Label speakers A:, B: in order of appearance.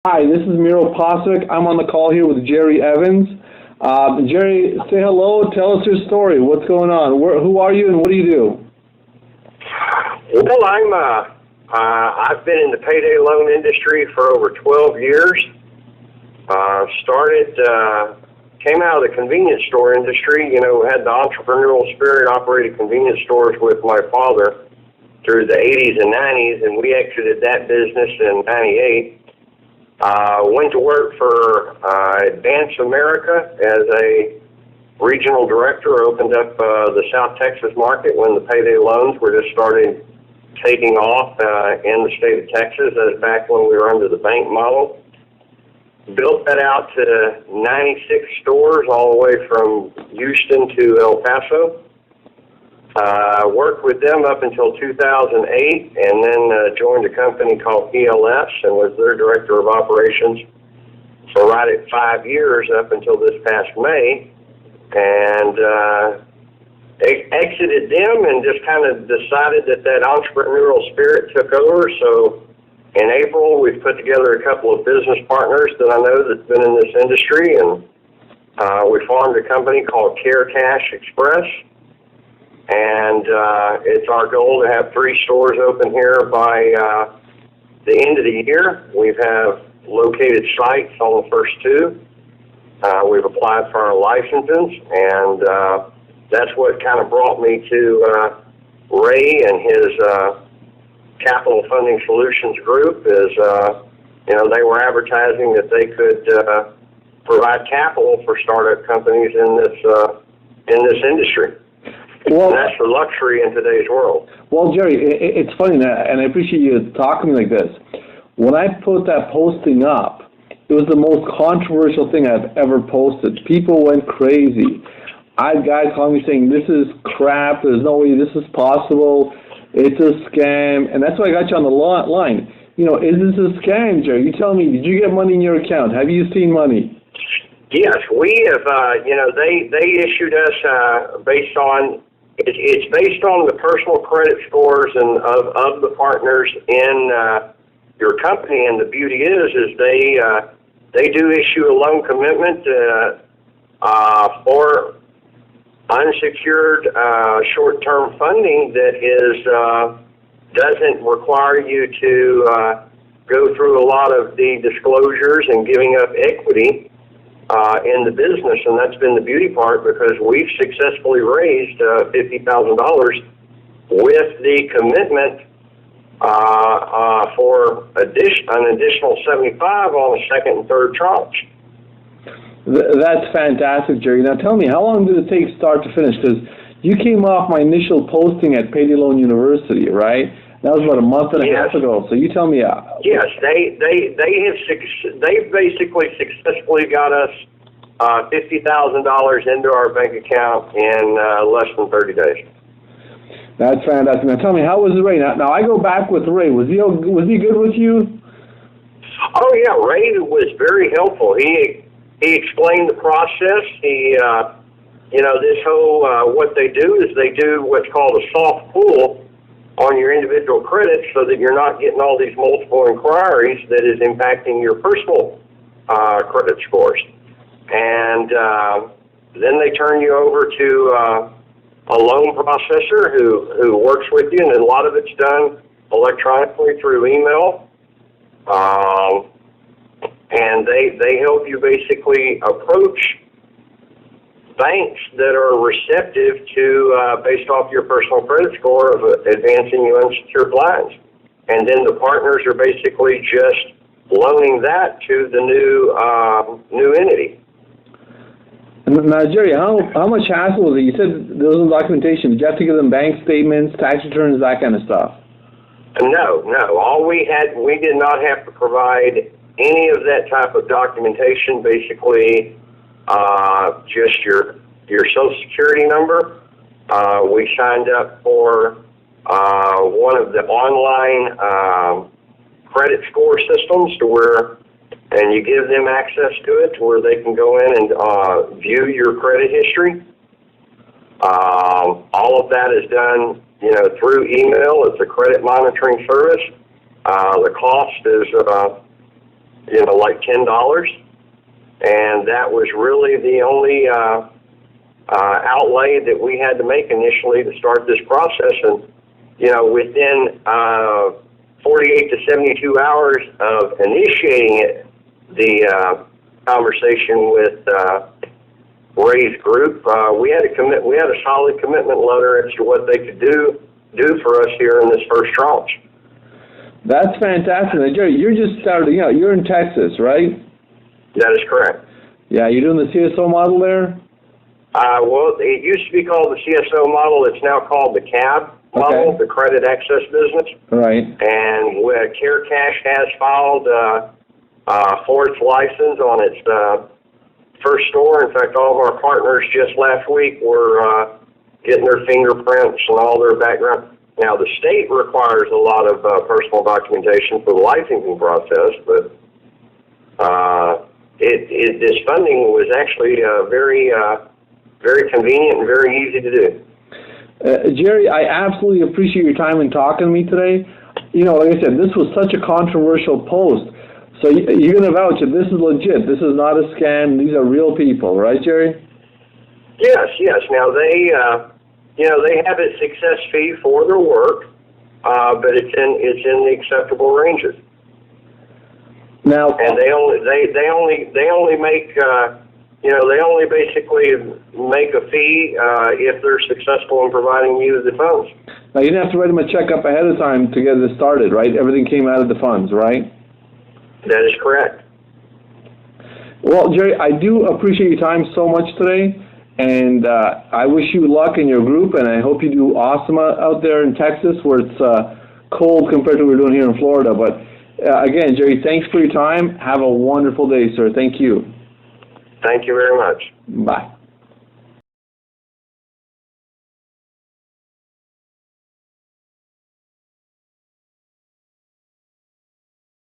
A: Hi, this is Miro Posvic. I'm on the call here with Jerry Evans. Jerry, say hello. Tell us your story. What's going on? Who are you and what do you do?
B: Well, I've been in the payday loan industry for over 12 years. Came out of the convenience store industry. Had the entrepreneurial spirit, operated convenience stores with my father through the 80s and 90s, and we exited that business in 98. Went to work for Advance America as a regional director, opened up the South Texas market when the payday loans were just started taking off in the state of Texas. That was back when we were under the bank model. Built that out to 96 stores all the way from Houston to El Paso. Worked with them up until 2008 and then joined a company called PLS and was their director of operations for right at 5 years up until this past May. And exited them and just kind of decided that entrepreneurial spirit took over. So in April, we've put together a couple of business partners that I know that's been in this industry, and we formed a company called Care Cash Express. And it's our goal to have 3 stores open here by the end of the year. We have located sites on the first 2. We've applied for our licenses, and that's what kind of brought me to Ray and his Capital Funding Solutions group. Is they were advertising that they could provide capital for startup companies in this industry. Well, and that's the luxury in today's world.
A: Well, Jerry, it's funny, and I appreciate you talking like this. When I put that posting up, it was the most controversial thing I've ever posted. People went crazy. I had guys calling me saying, this is crap, there's no way this is possible, it's a scam, and that's why I got you on the line. Is this a scam, Jerry? You tell me, did you get money in your account? Have you seen money?
B: Yes, we have, they issued us based on, it's based on the personal credit scores and of the partners in your company, and the beauty is they do issue a loan commitment for unsecured short-term funding that doesn't require you to go through a lot of the disclosures and giving up equity in the business, and that's been the beauty part, because we've successfully raised $50,000 with the commitment for an additional 75 on the second and third tranche.
A: That's fantastic, Jerry. Now tell me, how long did it take start to finish? Because you came off my initial posting at Payday Loan University, right? That was about a month and a half ago. So you tell me.
B: Yes, they've basically successfully got us $50,000 into our bank account in less than 30 days.
A: That's fantastic. Now tell me, how was Ray? Now I go back with Ray. Was he good with you?
B: Oh yeah, Ray was very helpful. He explained the process. He this whole what they do is they do what's called a soft pull on your individual credit, so that you're not getting all these multiple inquiries that is impacting your personal credit scores. And then they turn you over to a loan processor who works with you, and a lot of it's done electronically through email. And they help you basically approach banks that are receptive to, based off your personal credit score, of advancing you unsecured lines. And then the partners are basically just loaning that to the new entity.
A: Now, Jerry, how much hassle was it? You said there was no documentation. Did you have to give them bank statements, tax returns, that kind of stuff?
B: No. All we did not have to provide any of that type of documentation. Basically, just your Social Security number. We signed up for one of the online credit score systems and you give them access to it to where they can go in and view your credit history. All of that is done, through email. It's a credit monitoring service. The cost is like $10. And that was really the only outlay that we had to make initially to start this process. And, within 48 to 72 hours of initiating the conversation with Ray's group, we had a solid commitment letter as to what they could do for us here in this first tranche.
A: That's fantastic. Now, Jerry, you're just starting out. You're in Texas, right?
B: That is correct.
A: Yeah, you're doing the CSO model there?
B: Well, it used to be called the CSO model. It's now called the CAB model, the Credit Access Business.
A: Right.
B: And CareCash has filed for its license on its first store. In fact, all of our partners just last week were getting their fingerprints and all their background. Now, the state requires a lot of personal documentation for the licensing process, but this funding was actually very convenient and very easy to do.
A: Jerry, I absolutely appreciate your time in talking to me today. Like I said, this was such a controversial post. So you're going to vouch that this is legit. This is not a scam. These are real people, right, Jerry?
B: Yes. Now, they have a success fee for their work, but it's in the acceptable ranges.
A: Now,
B: and they only make they only basically make a fee if they're successful in providing you the funds.
A: Now, you didn't have to write them a check up ahead of time to get this started, right? Everything came out of the funds, right?
B: That is correct.
A: Well, Jerry, I do appreciate your time so much today, and I wish you luck in your group, and I hope you do awesome out there in Texas where it's cold compared to what we're doing here in Florida. But again, Jerry, thanks for your time. Have a wonderful day, sir. Thank you.
B: Thank you very much.
A: Bye.